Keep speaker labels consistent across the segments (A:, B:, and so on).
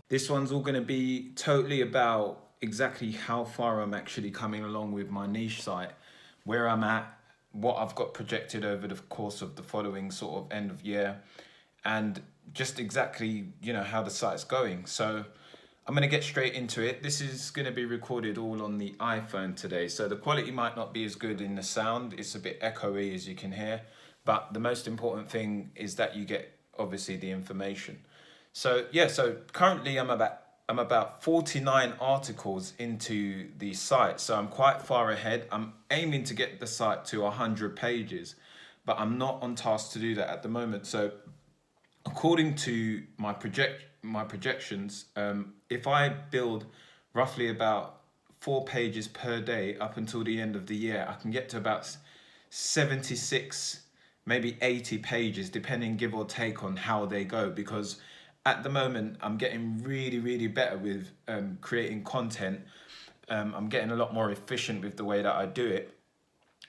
A: This one's all going to be totally about exactly how far I'm actually coming along with my niche site, where I'm at, what I've got projected over the course of the following sort of end of year, and just exactly, how the site's going. So I'm going to get straight into it. This is going to be recorded all on the iPhone today, so the quality might not be as good in the sound. It's a bit echoey, as you can hear, but the most important thing is that you get obviously the information. So yeah, so currently I'm about 49 articles into the site, so I'm quite far ahead. I'm aiming to get the site to 100 pages, but I'm not on task to do that at the moment. So according to my projections, if I build roughly about 4 pages per day up until the end of the year, I can get to about 76, maybe 80 pages, depending, give or take, on how they go. Because at the moment, I'm getting really better with creating content. I'm getting a lot more efficient with the way that I do it.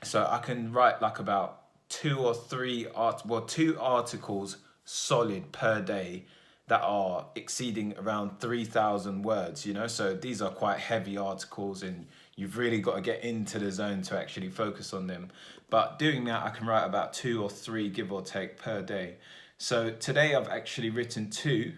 A: So I can write like about two articles solid per day that are exceeding around 3,000 words, So these are quite heavy articles, and you've really got to get into the zone to actually focus on them. But doing that, I can write about 2 or 3, give or take, per day. So today I've actually written 2.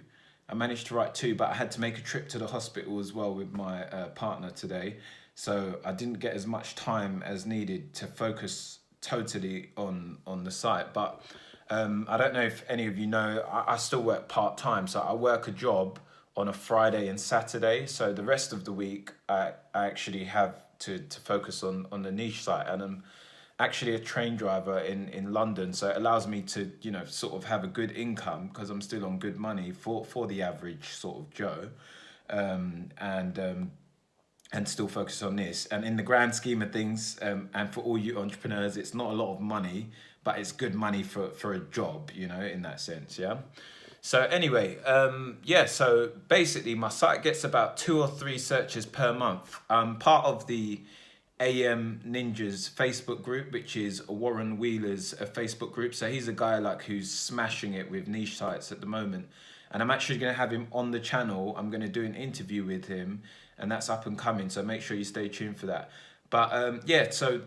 A: I managed to write 2, but I had to make a trip to the hospital as well with my partner today. So I didn't get as much time as needed to focus totally on the site. But I don't know if any of you know, I still work part-time. So I work a job on a Friday and Saturday. So the rest of the week, I actually have to focus on the niche site. And I'm actually a train driver in London. So it allows me to, sort of have a good income, because I'm still on good money for the average sort of Joe. And still focus on this. And in the grand scheme of things, and for all you entrepreneurs, it's not a lot of money, but it's good money for a job, in that sense, yeah? So anyway, so basically my site gets about 2 or 3 searches per month. I'm part of the AM Ninjas Facebook group, which is Warren Wheeler's Facebook group. So he's a guy who's smashing it with niche sites at the moment. And I'm actually going to have him on the channel. I'm going to do an interview with him, and that's up and coming. So make sure you stay tuned for that. But so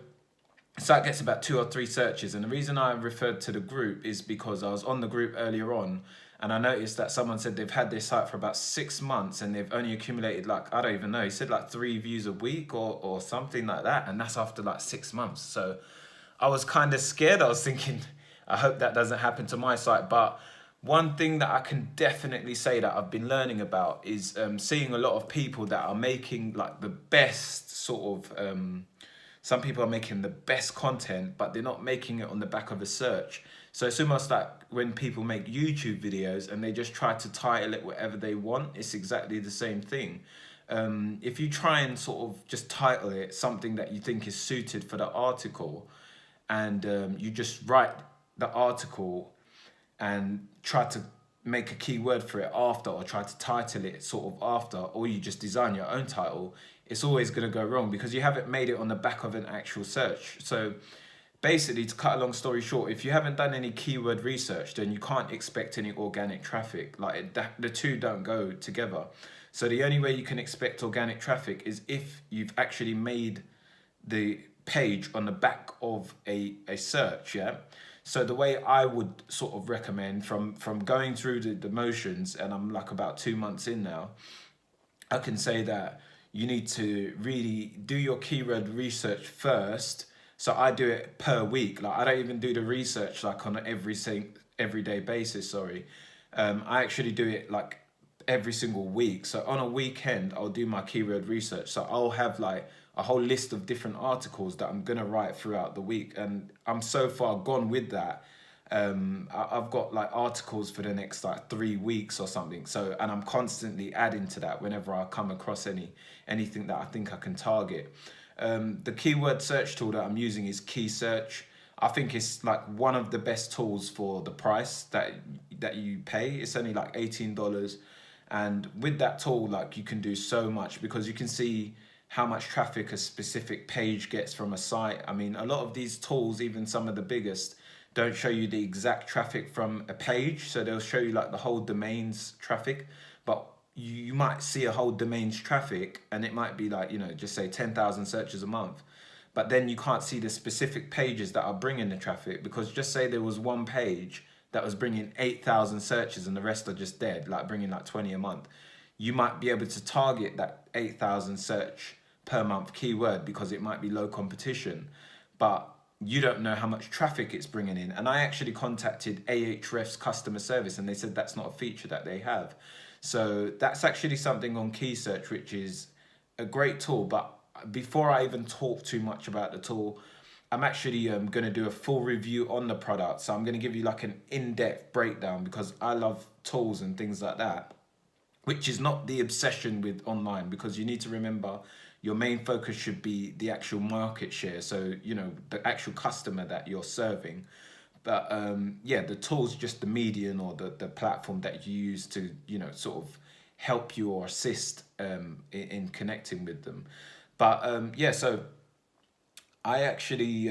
A: site gets about 2 or 3 searches. And the reason I referred to the group is because I was on the group earlier on, and I noticed that someone said they've had their site for about 6 months and they've only accumulated I don't even know, he said 3 views a week or something like that. And that's after 6 months. So I was kind of scared. I was thinking, I hope that doesn't happen to my site. But one thing that I can definitely say that I've been learning about is seeing a lot of people that are making the best sort of, some people are making the best content, but they're not making it on the back of a search. So it's almost like when people make YouTube videos and they just try to title it whatever they want, it's exactly the same thing. If you try and sort of just title it something that you think is suited for the article, and you just write the article and try to make a keyword for it after, or try to title it sort of after, or you just design your own title, it's always going to go wrong because you haven't made it on the back of an actual search. So basically, to cut a long story short, if you haven't done any keyword research, then you can't expect any organic traffic. The two don't go together. So the only way you can expect organic traffic is if you've actually made the page on the back of a search, yeah? So the way I would sort of recommend, from going through the motions, and I'm about 2 months in now, I can say that you need to really do your keyword research first. So I do it per week. I don't even do the research on an everyday basis, sorry. I actually do it every single week. So on a weekend, I'll do my keyword research. So I'll have a whole list of different articles that I'm going to write throughout the week. And I'm so far gone with that. I've got articles for the next 3 weeks or something. So, and I'm constantly adding to that whenever I come across anything that I think I can target. The keyword search tool that I'm using is Key Search. I think it's one of the best tools for the price that you pay. It's only $18. And with that tool, you can do so much, because you can see how much traffic a specific page gets from a site. I mean, a lot of these tools, even some of the biggest, don't show you the exact traffic from a page. So they'll show you the whole domain's traffic. But you might see a whole domain's traffic and it might be like, just say 10,000 searches a month. But then you can't see the specific pages that are bringing the traffic, because just say there was one page that was bringing 8,000 searches and the rest are just dead, like bringing like 20 a month. You might be able to target that 8,000 search per month keyword because it might be low competition, but you don't know how much traffic it's bringing in. And I actually contacted Ahrefs customer service and they said that's not a feature that they have. So that's actually something on Key Search, which is a great tool. But before I even talk too much about the tool, I'm actually going to do a full review on the product. So I'm going to give you like an in-depth breakdown, because I love tools and things like that, which is not the obsession with online, because you need to remember your main focus should be the actual market share. So, the actual customer that you're serving. But yeah, the tool's just the median or the platform that you use to, sort of help you or assist in connecting with them. But yeah, so I actually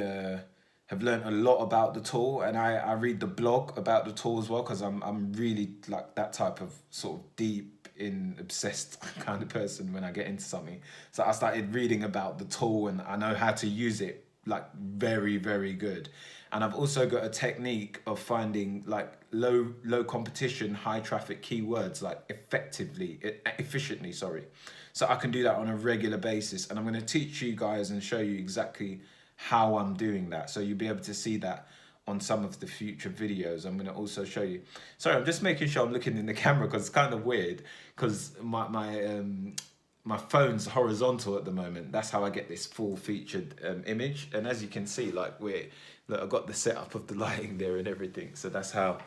A: have learned a lot about the tool, and I read the blog about the tool as well, because I'm really like that type of sort of deep in obsessed kind of person when I get into something. So I started reading about the tool and I know how to use it like very, very good. And I've also got a technique of finding like low competition, high traffic keywords like efficiently, sorry. So I can do that on a regular basis, and I'm going to teach you guys and show you exactly how I'm doing that. So you'll be able to see that on some of the future videos. I'm going to also show you. Sorry, I'm just making sure I'm looking in the camera because it's kind of weird, because my phone's horizontal at the moment. That's how I get this full featured image. And as you can see, like look, I've got the setup of the lighting there and everything. So that's how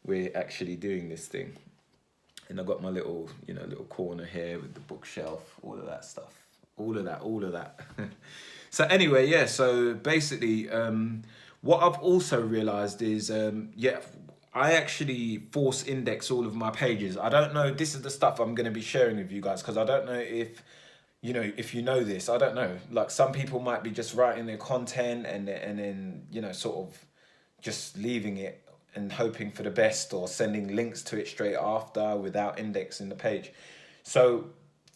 A: we're actually doing this thing. And I've got my little, little corner here with the bookshelf, all of that stuff, all of that. So anyway, yeah, so basically, what I've also realized is, I actually force index all of my pages. I don't know, this is the stuff I'm going to be sharing with you guys, because I don't know if you know this. I don't know, like some people might be just writing their content and then, sort of just leaving it and hoping for the best, or sending links to it straight after without indexing the page. So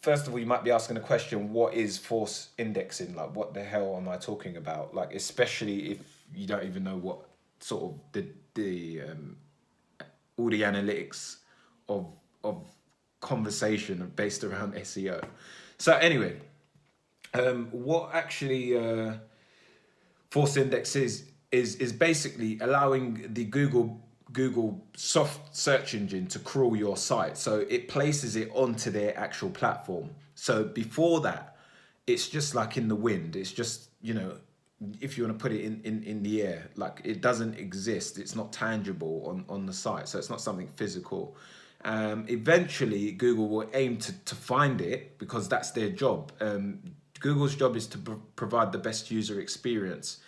A: first of all, you might be asking the question, what is force indexing? Like, what the hell am I talking about? Like, especially if you don't even know what sort of all the analytics of conversation based around SEO. So anyway, what actually force index is basically allowing the Google soft search engine to crawl your site. So it places it onto their actual platform. So before that, it's just like in the wind. It's just, if you want to put it in the air, like it doesn't exist. It's not tangible on the site. So it's not something physical. Eventually, Google will aim to find it, because that's their job. Google's job is to provide the best user experience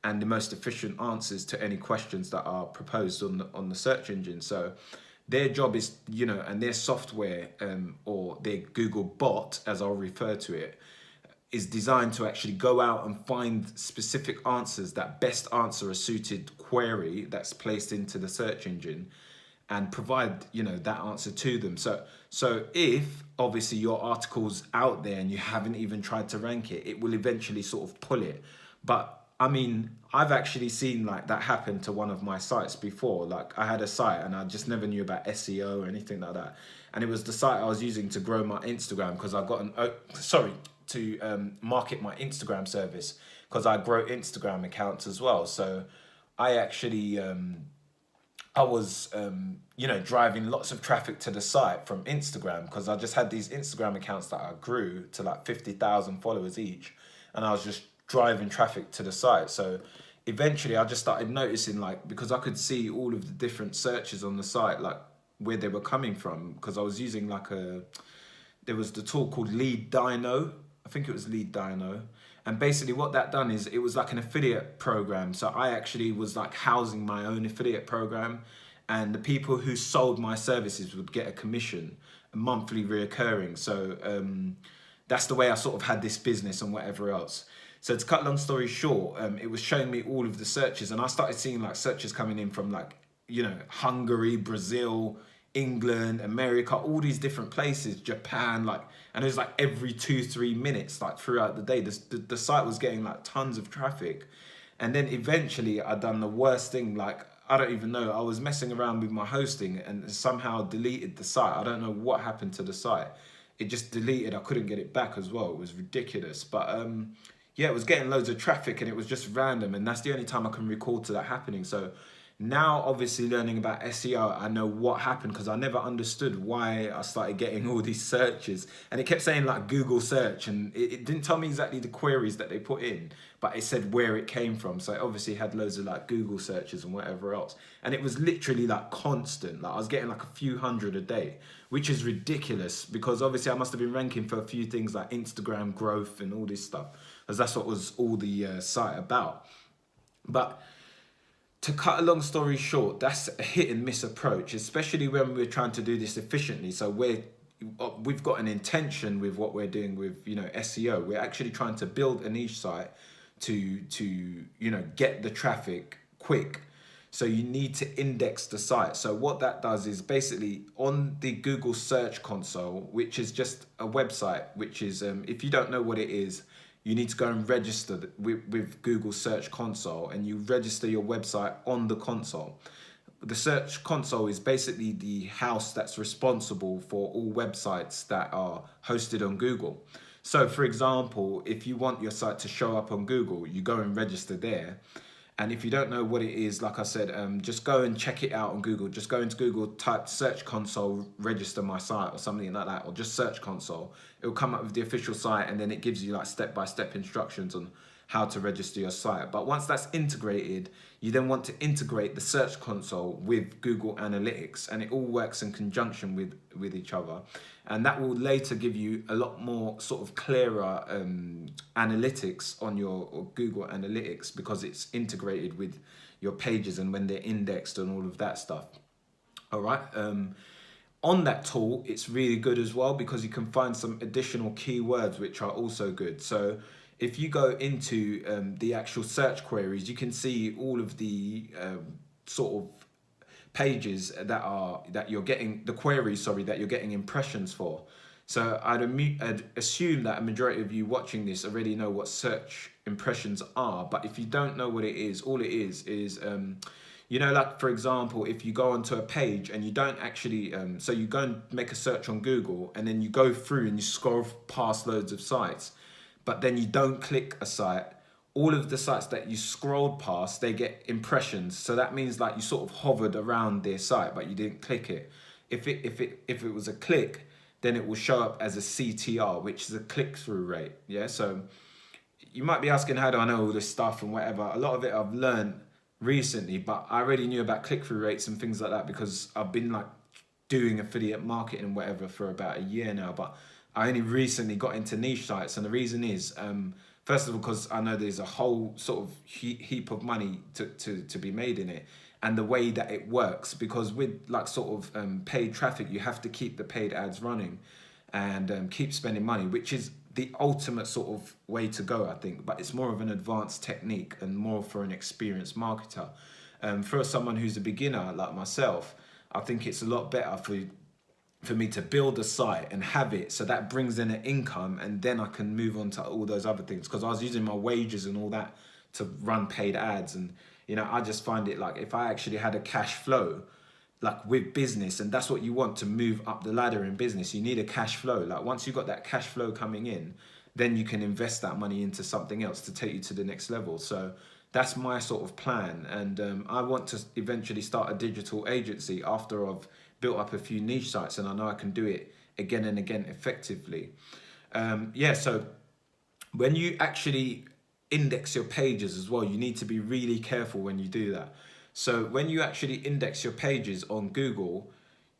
A: and the most efficient answers to any questions that are proposed on the search engine. So their job is, and their software, or their Google bot, as I'll refer to it, is designed to actually go out and find specific answers that best answer a suited query that's placed into the search engine, and provide, that answer to them. So if obviously your article's out there and you haven't even tried to rank it, it will eventually sort of pull it. But I mean, I've actually seen like that happen to one of my sites before. Like I had a site and I just never knew about SEO or anything like that. And it was the site I was using to grow my Instagram, because I got to market my Instagram service, because I grow Instagram accounts as well. So I actually, I was, driving lots of traffic to the site from Instagram, because I just had these Instagram accounts that I grew to like 50,000 followers each. And I was just driving traffic to the site. So eventually I just started noticing, like, because I could see all of the different searches on the site, like where they were coming from, because I was using like there was the tool called Lead Dino. I think it was Lead Dino. And basically what that done is it was like an affiliate program. So I actually was like housing my own affiliate program, and the people who sold my services would get a commission, a monthly reoccurring. So that's the way I sort of had this business and whatever else. So to cut long story short, it was showing me all of the searches, and I started seeing like searches coming in from like, Hungary, Brazil, England, America, all these different places, Japan, like, and it was like every 2-3 minutes, like throughout the day, the site was getting like tons of traffic. And then eventually I done the worst thing, like, I don't even know, I was messing around with my hosting and somehow deleted the site. I don't know what happened to the site. It just deleted, I couldn't get it back as well. It was ridiculous. But yeah, it was getting loads of traffic and it was just random. And that's the only time I can recall to that happening. So now, obviously, learning about SEO, I know what happened because I never understood why I started getting all these searches. And it kept saying like Google search, and it didn't tell me exactly the queries that they put in, but it said where it came from. So it obviously had loads of like Google searches and whatever else. And it was literally like constant. Like I was getting like a few hundred a day, which is ridiculous because obviously I must have been ranking for a few things like Instagram growth and all this stuff, because that's what was all the site about. But to cut a long story short, that's a hit and miss approach, especially when we're trying to do this efficiently. So we've got an intention with what we're doing with, you know, SEO. We're actually trying to build a niche site to you know, get the traffic quick. So you need to index the site. So what that does is basically on the Google Search Console, which is just a website, which is, if you don't know what it is, you need to go and register with Google Search Console, and you register your website on the console. The Search Console is basically the house that's responsible for all websites that are hosted on Google. So for example, if you want your site to show up on Google, you go and register there. And if you don't know what it is, like I said, just go and check it out on Google. Just go into Google, type Search Console, register my site or something like that, or just Search Console. It will come up with the official site, and then it gives you like step-by-step instructions on how to register your site. But once that's integrated, you then want to integrate the Search Console with Google Analytics, and it all works in conjunction with each other. And that will later give you a lot more sort of clearer analytics on your Google Analytics, because it's integrated with your pages and when they're indexed and all of that stuff. All right. On that tool, it's really good as well because you can find some additional keywords which are also good. So if you go into the actual search queries, you can see all of the sort of pages that you're getting, the queries, sorry, that you're getting impressions for. So I'd assume that a majority of you watching this already know what search impressions are. But if you don't know what it is, all it is you know, like for example, if you go onto a page and you don't actually, so you go and make a search on Google, and then you go through and you scroll past loads of sites, but then you don't click a site. All of the sites that you scrolled past, they get impressions. So that means like you sort of hovered around their site, but you didn't click it. If it was a click, then it will show up as a CTR, which is a click-through rate. Yeah. So you might be asking, how do I know all this stuff and whatever? A lot of it I've learned recently, but I already knew about click-through rates and things like that because I've been like doing affiliate marketing and whatever for about a year now. But I only recently got into niche sites, and the reason is, first of all, because I know there's a whole sort of heap of money to be made in it, and the way that it works, because with like sort of paid traffic, you have to keep the paid ads running and keep spending money, which is the ultimate sort of way to go, I think. But it's more of an advanced technique and more for an experienced marketer. For someone who's a beginner like myself, I think it's a lot better for me to build a site and have it, so that brings in an income, and then I can move on to all those other things, because I was using my wages and all that to run paid ads. And you know, I just find it like if I actually had a cash flow like with business, and that's what you want to move up the ladder in business, you need a cash flow. Like once you've got that cash flow coming in, then you can invest that money into something else to take you to the next level. So that's my sort of plan, and I want to eventually start a digital agency after I've built up a few niche sites, and I know I can do it again and again effectively. Yeah, so when you actually index your pages as well, you need to be really careful when you do that. So when you actually index your pages on Google,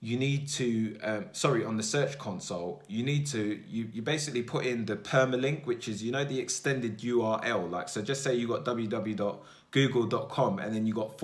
A: you need to, on the Search Console, you need to, you basically put in the permalink, which is, you know, the extended URL. Like, so just say you got www.google.com and then you got /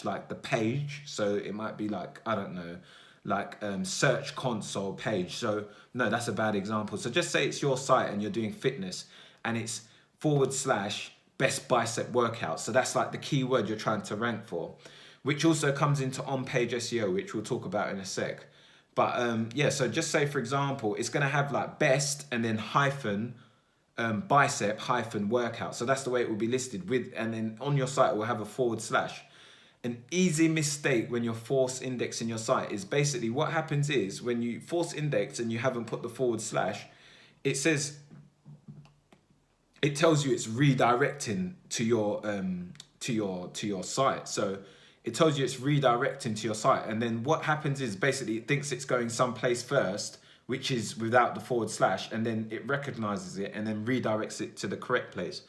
A: like the page. So it might be like, I don't know, like Search Console page. So no, that's a bad example. So just say it's your site and you're doing fitness and it's / best bicep workout. So that's like the keyword you're trying to rank for. which also comes into on-page SEO, which we'll talk about in a sec. But yeah, so just say, for example, it's going to have like best and then hyphen bicep hyphen workout. So that's the way it will be listed with, and then on your site it will have a /. An easy mistake when you're force indexing your site is basically what happens is when you force index and you haven't put the /, it says, it tells you it's redirecting to your site. So it tells you it's redirecting to your site, and then what happens is basically it thinks it's going someplace first, which is without the /, and then it recognizes it and then redirects it to the correct place.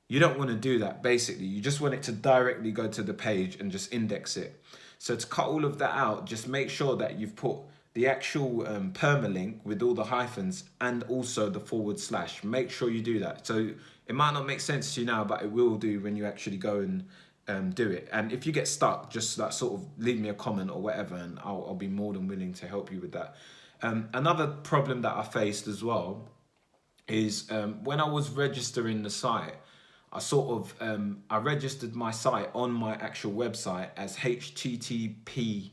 A: You don't want to do that. Basically, you just want it to directly go to the page and just index it. So to cut all of that out, just make sure that you've put the actual permalink with all the hyphens and also the /. Make sure you do that. So it might not make sense to you now, but it will do when you actually go and do it. And if you get stuck, just like sort of leave me a comment or whatever, and I'll be more than willing to help you with that. Another problem that I faced as well is when I was registering the site, I registered my site on my actual website as http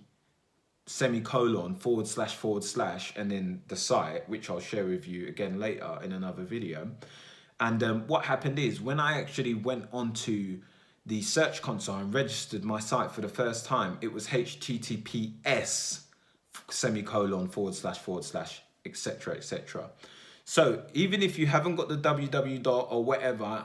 A: // and then the site, which I'll share with you again later in another video. And what happened is when I actually went onto the search console and registered my site for the first time, it was https // etc, etc. So even if you haven't got the www or whatever,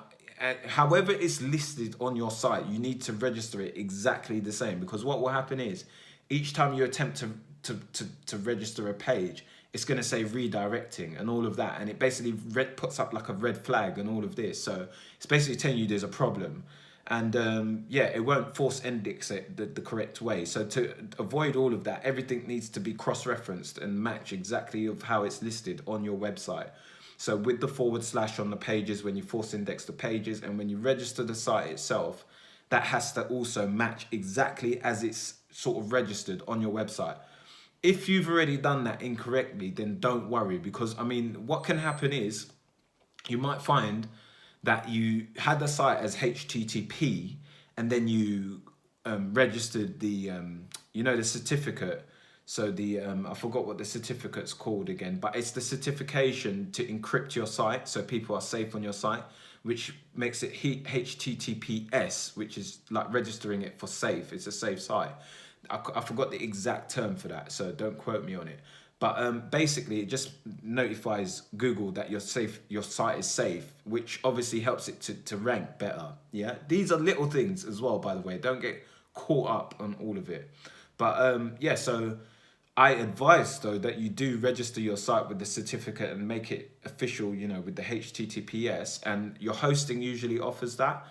A: however it's listed on your site, you need to register it exactly the same, because what will happen is each time you attempt to register a page, it's going to say redirecting and all of that, and it basically puts up like a red flag and all of this. So it's basically telling you there's a problem, and yeah, it won't force index it the correct way. So to avoid all of that, everything needs to be cross-referenced and match exactly of how it's listed on your website. So with the / on the pages, when you force index the pages, and when you register the site itself, that has to also match exactly as it's sort of registered on your website. If you've already done that incorrectly, then don't worry, because I mean, what can happen is you might find that you had the site as HTTP and then you registered the, you know, the certificate. So the, I forgot what the certificate's called again, but it's the certification to encrypt your site so people are safe on your site, which makes it HTTPS, which is like registering it for safe. It's a safe site. I forgot the exact term for that, so don't quote me on it. But basically, it just notifies Google that you're safe, your site is safe, which obviously helps it to rank better. Yeah, these are little things as well, by the way. Don't get caught up on all of it. But yeah, so I advise though that you do register your site with the certificate and make it official, you know, with the HTTPS, and your hosting usually offers that.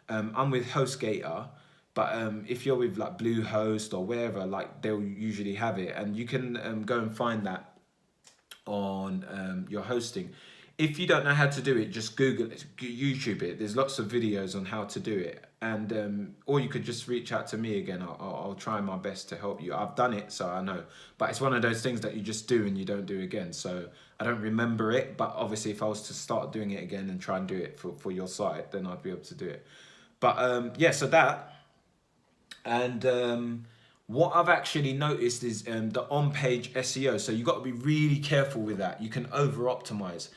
A: I'm with HostGator, but if you're with like Bluehost or wherever, like they'll usually have it, and you can go and find that on your hosting. If you don't know how to do it, just Google it, YouTube it. There's lots of videos on how to do it. And or you could just reach out to me again. I'll try my best to help you. I've done it, so I know. But it's one of those things that you just do and you don't do again. So I don't remember it. But obviously, if I was to start doing it again and try and do it for your site, then I'd be able to do it. But yeah, so that. And what I've actually noticed is the on-page SEO. So you've got to be really careful with that. You can over-optimize.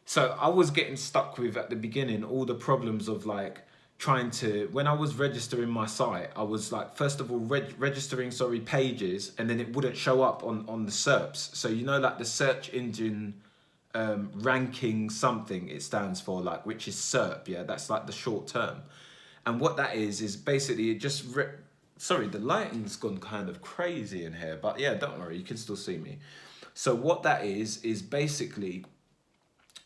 A: So I was getting stuck with, at the beginning, all the problems of like trying to, when I was registering my site, I was like, first of all, registering pages, and then it wouldn't show up on the SERPs. So, you know, like the search engine ranking something it stands for, like, which is SERP. Yeah, that's like the short term. And what that is basically it just, sorry, the lighting's gone kind of crazy in here, but yeah, don't worry, you can still see me. So what that is basically,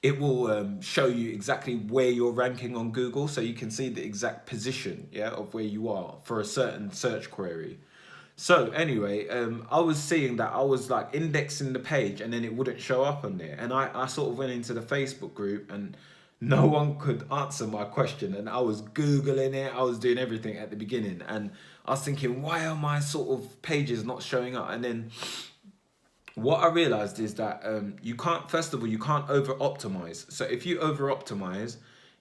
A: it will show you exactly where you're ranking on Google, so you can see the exact position, yeah, of where you are for a certain search query. So anyway, I was seeing that I was like indexing the page and then it wouldn't show up on there. And I sort of went into the Facebook group and no one could answer my question. And I was Googling it, I was doing everything at the beginning. And I was thinking, why are my sort of pages not showing up? And then what I realized is that you can't, first of all, you can't over optimize. So if you over optimize,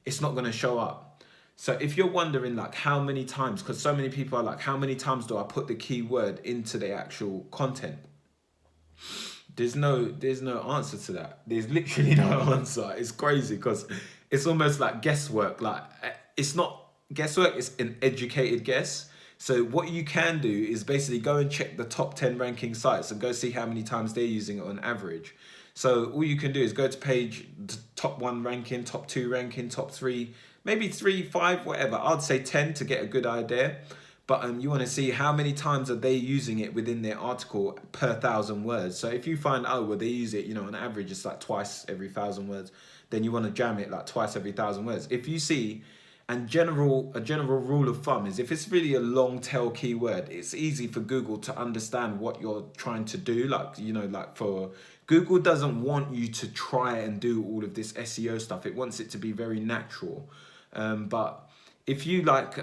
A: it's not going to show up. So if you're wondering like how many times, because so many people are like, how many times do I put the keyword into the actual content? There's no answer to that. There's literally no answer. It's crazy because it's almost like guesswork. Like it's not guesswork, it's an educated guess. So what you can do is basically go and check the top 10 ranking sites and go see how many times they're using it on average. So all you can do is go to page, top 1 ranking, top 2 ranking, top 3, maybe 3, 5, whatever. I'd say 10 to get a good idea. But you want to see how many times are they using it within their article per 1,000 words. So if you find, oh, well, they use it, you know, on average, it's like twice every 1,000 words, then you want to jam it like twice every 1,000 words. If you see, and a general rule of thumb is if it's really a long tail keyword, it's easy for Google to understand what you're trying to do. Like, you know, like for Google doesn't want you to try and do all of this SEO stuff. It wants it to be very natural. But if you like,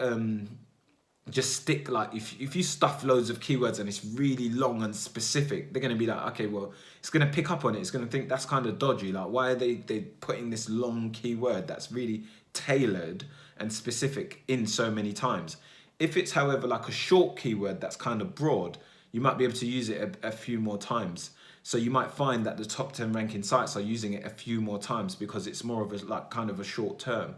A: just stick like if you stuff loads of keywords and it's really long and specific, they're going to be like, okay, well, it's going to pick up on it. It's going to think that's kind of dodgy. Like, why are they putting this long keyword that's really tailored and specific in so many times? If it's, however, like a short keyword that's kind of broad, you might be able to use it a few more times. So you might find that the top 10 ranking sites are using it a few more times because it's more of a like kind of a short term.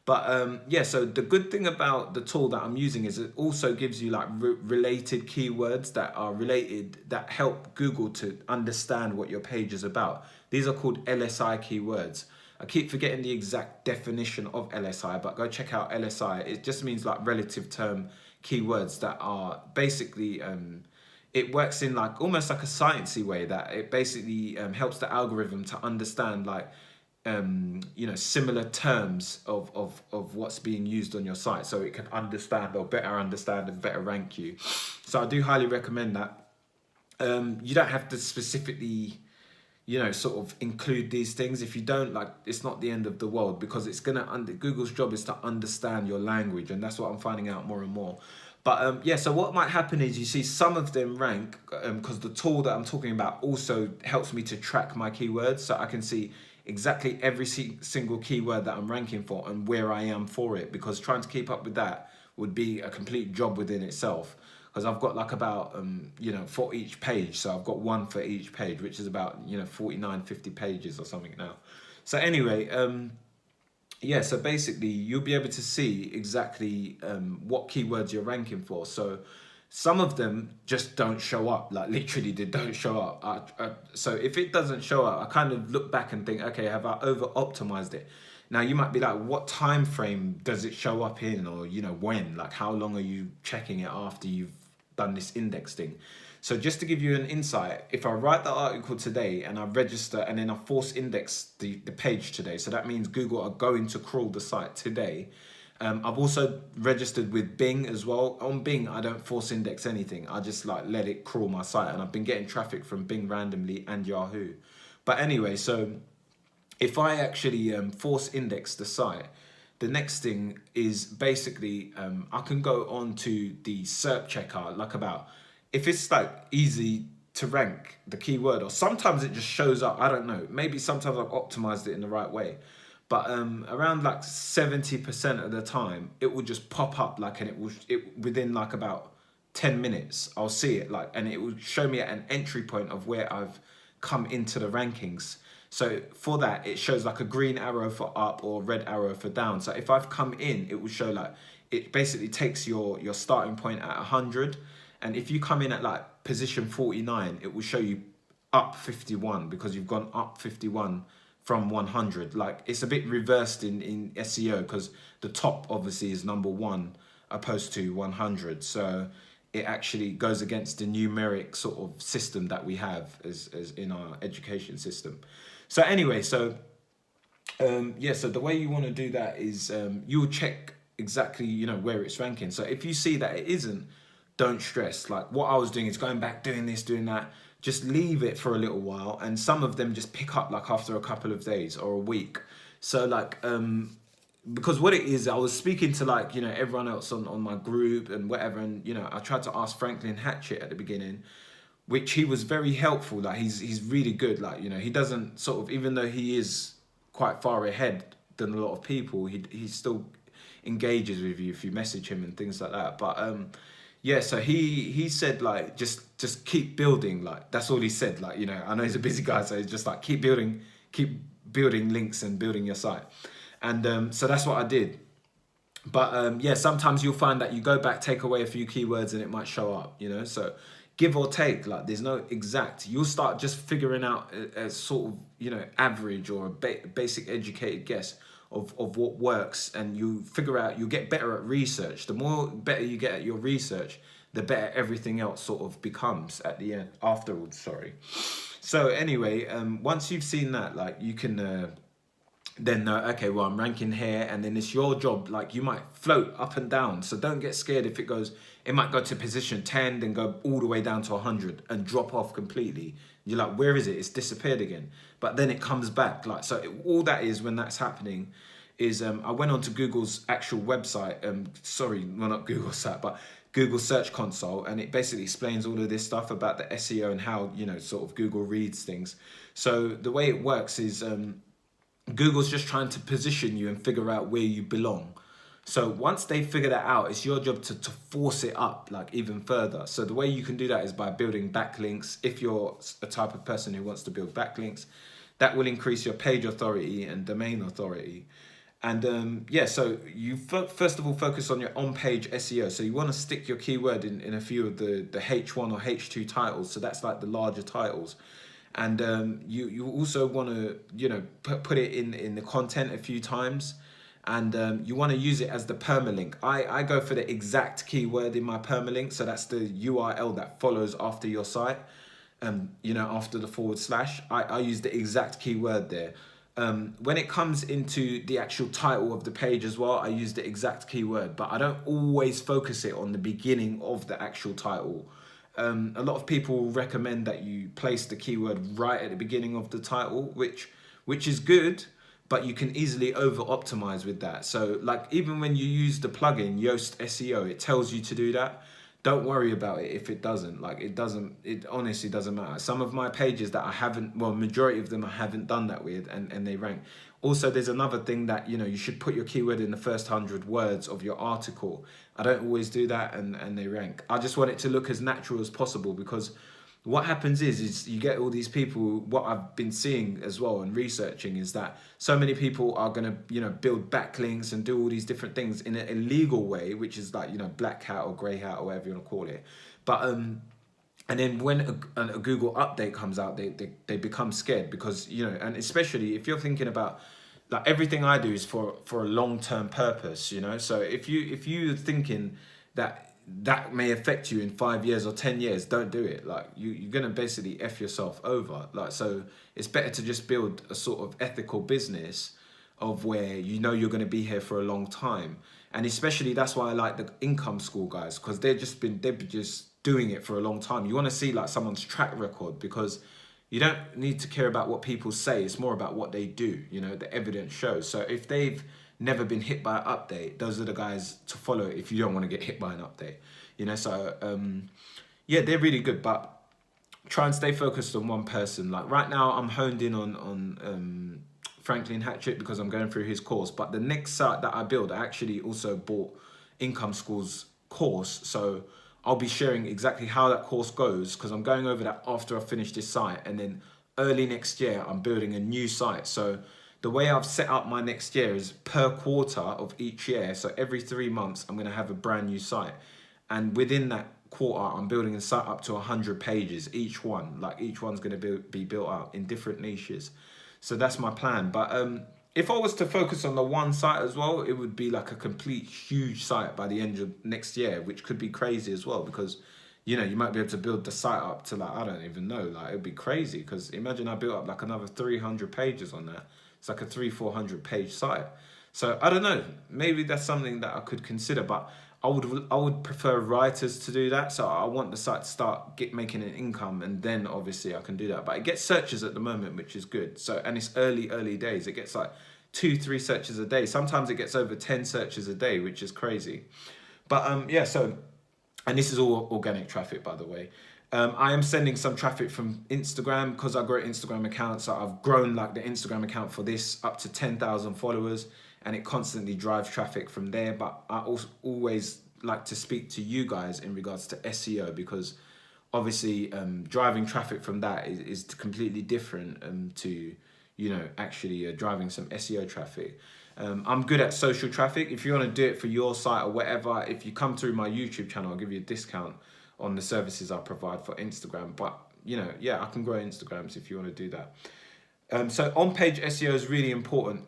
A: But yeah, so the good thing about the tool that I'm using is it also gives you like related keywords that are related, that help Google to understand what your page is about. These are called LSI keywords. I keep forgetting the exact definition of LSI, but go check out LSI. It just means like relative term keywords that are basically, it works in like almost like a sciencey way that it basically helps the algorithm to understand like, you know, similar terms of what's being used on your site, so it can understand or better understand and better rank you. So I do highly recommend that. You don't have to specifically, you know, sort of include these things. If you don't, like, it's not the end of the world, because it's gonna Google's job is to understand your language, and that's what I'm finding out more and more. But yeah, so what might happen is you see some of them rank because the tool that I'm talking about also helps me to track my keywords, so I can see exactly every single keyword that I'm ranking for and where I am for it, because trying to keep up with that would be a complete job within itself, because I've got like about you know, for each page, so I've got one for each page, which is about, you know, 49, 50 pages or something now. So anyway, yeah, so basically you'll be able to see exactly what keywords you're ranking for. So some of them just don't show up, like literally they don't show up. So if it doesn't show up, I kind of look back and think, okay, have I over optimized it? Now you might be like, what time frame does it show up in, or, you know, when, like how long are you checking it after you've done this index thing? So just to give you an insight, if I write the article today and I register and then I force index the page today, so that means Google are going to crawl the site today. I've also registered with Bing as well. On Bing, I don't force index anything. I just like let it crawl my site, and I've been getting traffic from Bing randomly and Yahoo. But anyway, so if I actually force index the site, the next thing is basically I can go on to the SERP checker, like about, if it's like easy to rank the keyword, or sometimes it just shows up, I don't know, maybe sometimes I've optimized it in the right way. But around like 70% of the time, it will just pop up like, and it within like about 10 minutes, I'll see it like, and it will show me at an entry point of where I've come into the rankings. So for that, it shows like a green arrow for up or red arrow for down. So if I've come in, it will show like, it basically takes your starting point at 100. And if you come in at like position 49, it will show you up 51, because you've gone up 51 from 100. Like, it's a bit reversed in SEO, because the top obviously is number 1 opposed to 100. So it actually goes against the numeric sort of system that we have as in our education system. So anyway, so yeah, so the way you want to do that is you'll check exactly, you know, where it's ranking. So if you see that it isn't, don't stress. Like what I was doing is going back, doing this, doing that. Just leave it for a little while, and some of them just pick up like after a couple of days or a week. So like because what it is, I was speaking to like, you know, everyone else on my group and whatever, and you know, I tried to ask Franklin Hatchett at the beginning, which he was very helpful. Like he's really good. Like, you know, he doesn't sort of, even though he is quite far ahead than a lot of people, he's still engages with you if you message him and things like that. But yeah, so he said like just keep building, like that's all he said. Like, you know, I know he's a busy guy, so he's just like keep building links and building your site. And so that's what I did. But yeah, sometimes you'll find that you go back, take away a few keywords, and it might show up, you know. So give or take, like there's no exact. You'll start just figuring out a sort of, you know, average or a basic educated guess of what works, and you figure out, you get better at research. The more better you get at your research, the better everything else sort of becomes at the end afterwards. Sorry. So anyway, once you've seen that, like you can then know, okay, well, I'm ranking here, and then it's your job. Like you might float up and down, so don't get scared if it might go to position 10, then go all the way down to 100 and drop off completely. You're like, where is it? It's disappeared again. But then it comes back. Like, so all that is, when that's happening, is I went onto Google's actual website. Sorry, well, not Google's site, but Google Search Console, and it basically explains all of this stuff about the SEO and how, you know, sort of Google reads things. So the way it works is Google's just trying to position you and figure out where you belong. So once they figure that out, it's your job to force it up like even further. So the way you can do that is by building backlinks. If you're a type of person who wants to build backlinks, that will increase your page authority and domain authority. And yeah, so you first of all focus on your on-page SEO. So you want to stick your keyword in a few of the H1 or H2 titles. So that's like the larger titles. And you also want to, you know, put it in the content a few times. And you want to use it as the permalink. I go for the exact keyword in my permalink. So that's the URL that follows after your site. You know, after the /. I use the exact keyword there. When it comes into the actual title of the page as well, I use the exact keyword. But I don't always focus it on the beginning of the actual title. A lot of people recommend that you place the keyword right at the beginning of the title, which is good, but you can easily over optimize with that. So like even when you use the plugin Yoast SEO, it tells you to do that. Don't worry about it if it doesn't. Like it honestly doesn't matter. Some of my pages that I haven't, well, majority of them I haven't done that with, and they rank. Also, there's another thing that, you know, you should put your keyword in the first 100 words of your article. I don't always do that, and they rank. I just want it to look as natural as possible, because what happens is you get all these people. What I've been seeing as well and researching is that so many people are going to, you know, build backlinks and do all these different things in an illegal way, which is like, you know, black hat or grey hat or whatever you want to call it. But and then when a Google update comes out, they become scared, because, you know, and especially if you're thinking about, like, everything I do is for a long-term purpose, you know. So if you're thinking that may affect you in 5 years or 10 years, don't do it. Like you're gonna basically F yourself over. Like, so it's better to just build a sort of ethical business of where you know you're gonna be here for a long time. And especially that's why I like the income school guys, because they've just doing it for a long time. You want to see like someone's track record, because you don't need to care about what people say. It's more about what they do. You know, the evidence shows. So if they've never been hit by an update, those are the guys to follow if you don't want to get hit by an update. You know, so yeah, they're really good, but try and stay focused on one person. Like right now, I'm honed in on Franklin Hatchett, because I'm going through his course. But the next site that I build, I actually also bought Income School's course. So I'll be sharing exactly how that course goes, because I'm going over that after I finish this site. And then early next year, I'm building a new site. So the way I've set up my next year is per quarter of each year. So every 3 months, I'm going to have a brand new site. And within that quarter, I'm building a site up to 100 pages, each one. Like each one's going to be built out in different niches. So that's my plan. But if I was to focus on the one site as well, it would be like a complete huge site by the end of next year, which could be crazy as well, because, you know, you might be able to build the site up to like, I don't even know, like it'd be crazy, because imagine I built up like another 300 pages on that. It's like a 300-400 page site. So I don't know, maybe that's something that I could consider, but I would prefer writers to do that. So I want the site to start making an income, and then obviously I can do that. But it gets searches at the moment, which is good. So, and it's early days. It gets like 2-3 searches a day. Sometimes it gets over 10 searches a day, which is crazy. But yeah, so, and this is all organic traffic, by the way. I am sending some traffic from Instagram, because I grow an Instagram account. So I've grown like the Instagram account for this up to 10,000 followers. and it constantly drives traffic from there. But I also always like to speak to you guys in regards to SEO, because obviously driving traffic from that is completely different to, you know, actually driving some SEO traffic. I'm good at social traffic. If you want to do it for your site or whatever, if you come through my YouTube channel, I'll give you a discount on the services I provide for Instagram. But, you know, yeah, I can grow Instagrams if you want to do that. So on-page SEO is really important.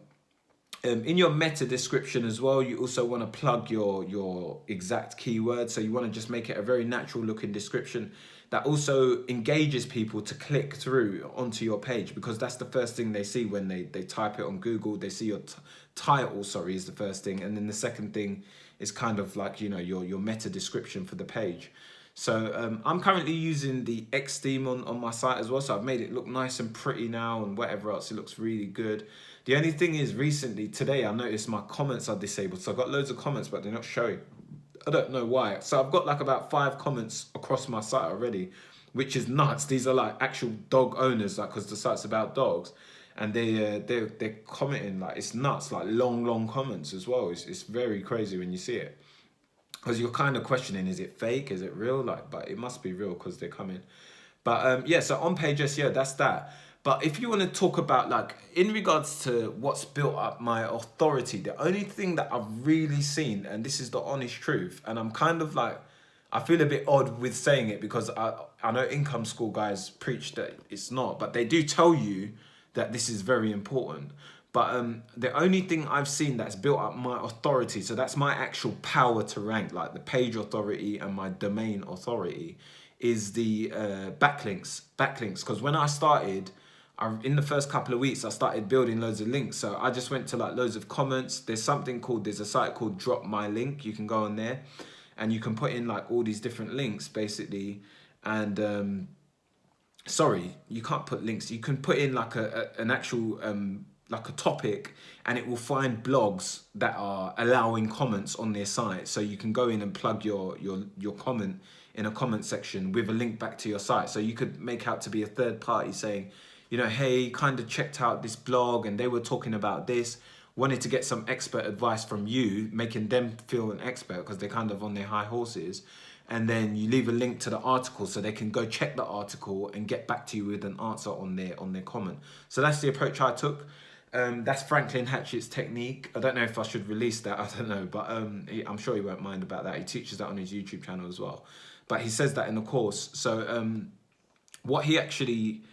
A: In your meta description as well, you also want to plug your exact keywords. So you want to just make it a very natural looking description that also engages people to click through onto your page, because that's the first thing they see when they type it on Google. They see your title, sorry, is the first thing. And then the second thing is kind of like, you know, your meta description for the page. So I'm currently using the X theme on my site as well. So I've made it look nice and pretty now, and whatever else, it looks really good. The only thing is, recently, today, I noticed my comments are disabled. So I've got loads of comments, but they're not showing. I don't know why. So I've got like about 5 comments across my site already, which is nuts. These are like actual dog owners, like, because the site's about dogs. And they're commenting, like, it's nuts, like long comments as well. It's very crazy when you see it, because you're kind of questioning, is it fake, is it real? Like, but it must be real because they're coming. But yeah, so on-page SEO, that's that. But if you want to talk about, like, in regards to what's built up my authority, the only thing that I've really seen, and this is the honest truth, and I'm kind of like, I feel a bit odd with saying it, because I know income school guys preach that it's not, but they do tell you that this is very important. But the only thing I've seen that's built up my authority, so that's my actual power to rank, like the page authority and my domain authority, is the backlinks. Because when I started, in the first couple of weeks, I started building loads of links. So I just went to like loads of comments. There's a site called Drop My Link. You can go on there and you can put in like all these different links basically. And sorry, you can't put links. You can put in like an actual like a topic, and it will find blogs that are allowing comments on their site. So you can go in and plug your comment in a comment section with a link back to your site. So you could make out to be a third party saying, you know, hey, kind of checked out this blog and they were talking about this, wanted to get some expert advice from you, making them feel an expert because they're kind of on their high horses. And then you leave a link to the article so they can go check the article and get back to you with an answer on their comment. So that's the approach I took. That's Franklin Hatchett's technique. I don't know if I should release that, I don't know, but I'm sure he won't mind about that. He teaches that on his YouTube channel as well. But he says that in the course. So what he actually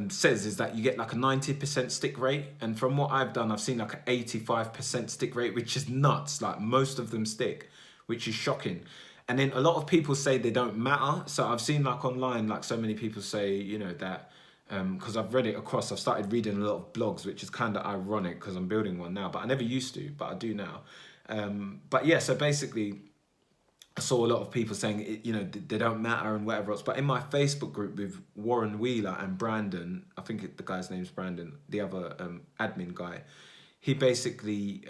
A: says is that you get like a 90% stick rate, and from what I've done, I've seen like an 85% stick rate, which is nuts. Like most of them stick, which is shocking. And then a lot of people say they don't matter. So I've seen like online, like so many people say, you know, that because I've read it across, I've started reading a lot of blogs, which is kind of ironic because I'm building one now, but I never used to, but I do now. But yeah, so basically I saw a lot of people saying, you know, they don't matter and whatever else. But in my Facebook group with Warren Wheeler and Brandon, I think the guy's name's Brandon, the other admin guy, he basically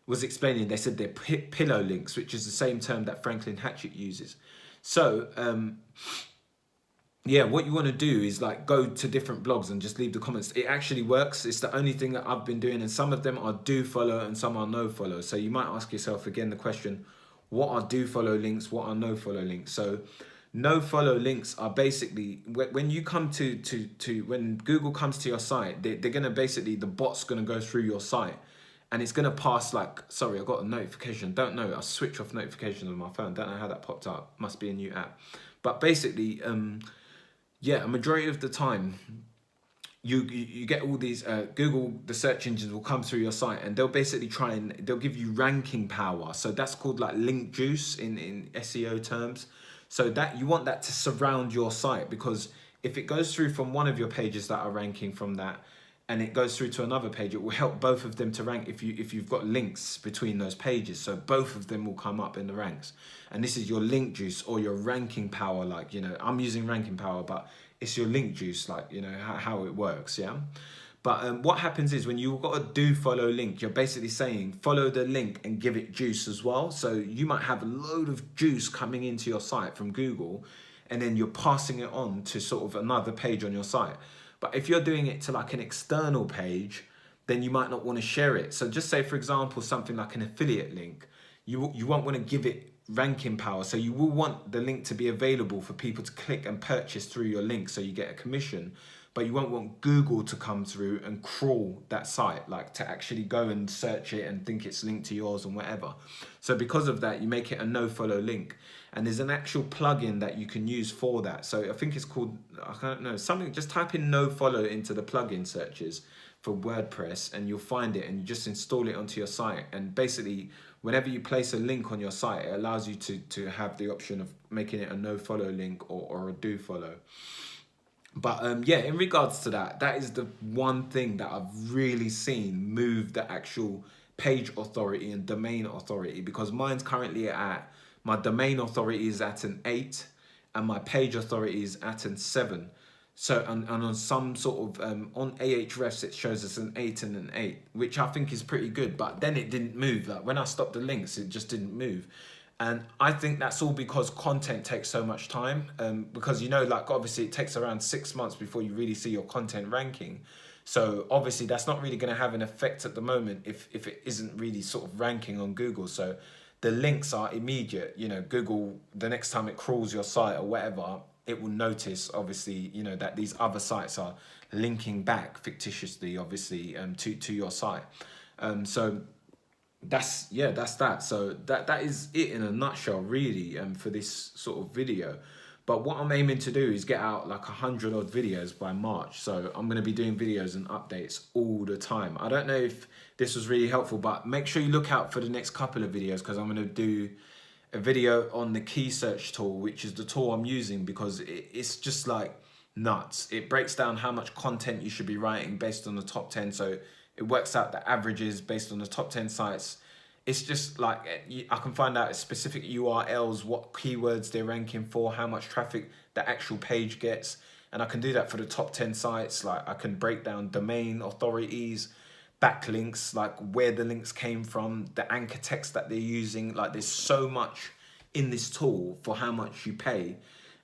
A: was explaining, they said they're pillow links, which is the same term that Franklin Hatchett uses. So, yeah, what you want to do is like go to different blogs and just leave the comments. It actually works. It's the only thing that I've been doing. And some of them are do follow and some are no follow. So you might ask yourself again the question, what are do follow links? What are no follow links? So no follow links are basically when you come when Google comes to your site, they're going to basically, the bot's going to go through your site and it's going to pass like, sorry, I got a notification. Don't know. I switch off notifications on my phone. Don't know how that popped up. Must be a new app. But basically, yeah, a majority of the time, you get all these Google, the search engines will come through your site and they'll basically they'll give you ranking power. So that's called like link juice in SEO terms. So that you want that to surround your site, because if it goes through from one of your pages that are ranking from that and it goes through to another page, it will help both of them to rank if you've got links between those pages. So both of them will come up in the ranks. And this is your link juice or your ranking power. Like, you know, I'm using ranking power, but it's your link juice, like, you know, how it works, yeah? But what happens is when you've got a do follow link, you're basically saying follow the link and give it juice as well. So you might have a load of juice coming into your site from Google and then you're passing it on to sort of another page on your site. But if you're doing it to like an external page, then you might not want to share it. So just say, for example, something like an affiliate link, you won't want to give it ranking power. So you will want the link to be available for people to click and purchase through your link so you get a commission. But you won't want Google to come through and crawl that site, like to actually go and search it and think it's linked to yours and whatever. So because of that, you make it a nofollow link. And there's an actual plugin that you can use for that. So I think it's called, I don't know, something, just type in nofollow into the plugin searches for WordPress and you'll find it, and you just install it onto your site. And basically, whenever you place a link on your site, it allows you to have the option of making it a nofollow link or a do follow. But yeah, in regards to that, that is the one thing that I've really seen move the actual page authority and domain authority, because mine's currently at, my domain authority is at an 8 and my page authority is at an 7. So, and on some sort of, on Ahrefs, it shows us an 8 and an 8, which I think is pretty good. But then it didn't move. Like when I stopped the links, it just didn't move. And I think that's all because content takes so much time. Because, you know, like obviously it takes around 6 months before you really see your content ranking. So obviously that's not really going to have an effect at the moment if it isn't really sort of ranking on Google. So the links are immediate. You know, Google, the next time it crawls your site or whatever, it will notice, obviously, you know, that these other sites are linking back fictitiously, obviously, to your site. So that's that. So that is it in a nutshell, really, for this sort of video. But what I'm aiming to do is get out like 100 odd videos by March. So I'm going to be doing videos and updates all the time. I don't know if this was really helpful, but make sure you look out for the next couple of videos, because I'm going to do a video on the key search tool, which is the tool I'm using, because it's just like nuts. It breaks down how much content you should be writing based on the top 10. So it works out the averages based on the top 10 sites. It's just like, I can find out specific URLs, what keywords they're ranking for, how much traffic the actual page gets. And I can do that for the top 10 sites. Like I can break down domain authorities, backlinks, like where the links came from, the anchor text that they're using. Like there's so much in this tool for how much you pay.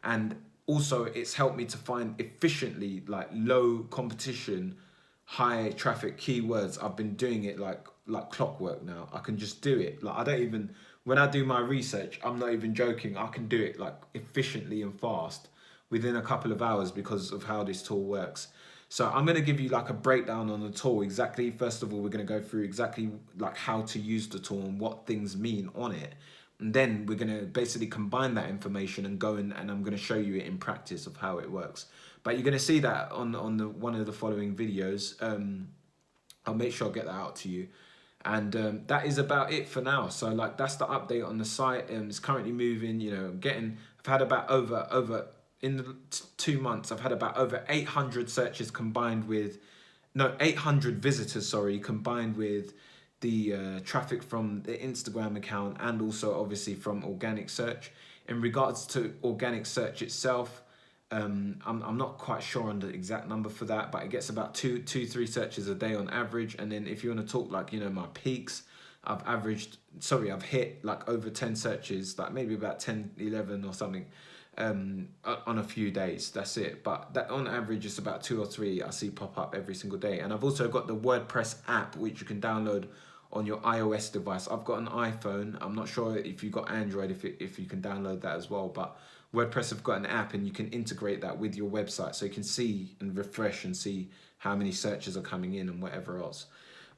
A: And also it's helped me to find efficiently like low competition, high traffic keywords. I've been doing it like clockwork now. I can just do it. Like I don't even, when I do my research, I'm not even joking. I can do it like efficiently and fast within a couple of hours because of how this tool works. So I'm going to give you like a breakdown on the tool. Exactly, first of all, we're going to go through exactly like how to use the tool and what things mean on it. And then we're going to basically combine that information and go in, and I'm going to show you it in practice of how it works. But you're going to see that on the one of the following videos. I'll make sure I get that out to you. And that is about it for now. So like that's the update on the site. It's currently moving, you know, I've had about over in the 2 months, I've had about over 800 searches combined with, 800 visitors, sorry, combined with the traffic from the Instagram account and also obviously from organic search. In regards to organic search itself, I'm not quite sure on the exact number for that, but it gets about 3 searches a day on average. And then if you want to talk like, you know, my peaks, I've hit like over 10 searches, like maybe about 10, 11 or something on a few days. That's it. But that on average is about 2 or 3 I see pop up every single day. And I've also got the WordPress app, which you can download on your iOS device. I've got an iPhone. I'm not sure if you've got Android, if you can download that as well. But WordPress have got an app and you can integrate that with your website, so you can see and refresh and see how many searches are coming in and whatever else.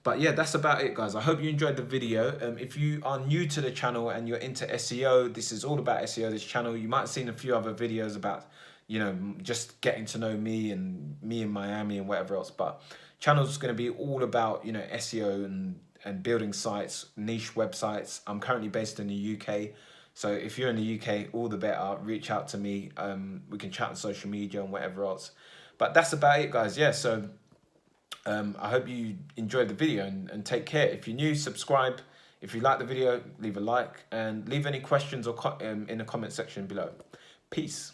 A: But yeah, that's about it, guys. I hope you enjoyed the video. If you are new to the channel and you're into SEO, this is all about SEO, this channel. You might have seen a few other videos about, you know, just getting to know me and me in Miami and whatever else. But channel's going to be all about, you know, SEO and building sites, niche websites. I'm currently based in the UK. So if you're in the UK, all the better. Reach out to me. We can chat on social media and whatever else. But that's about it, guys. Yeah, so I hope you enjoyed the video and take care. If you're new, subscribe. If you like the video, leave a like and leave any questions or in the comment section below. Peace.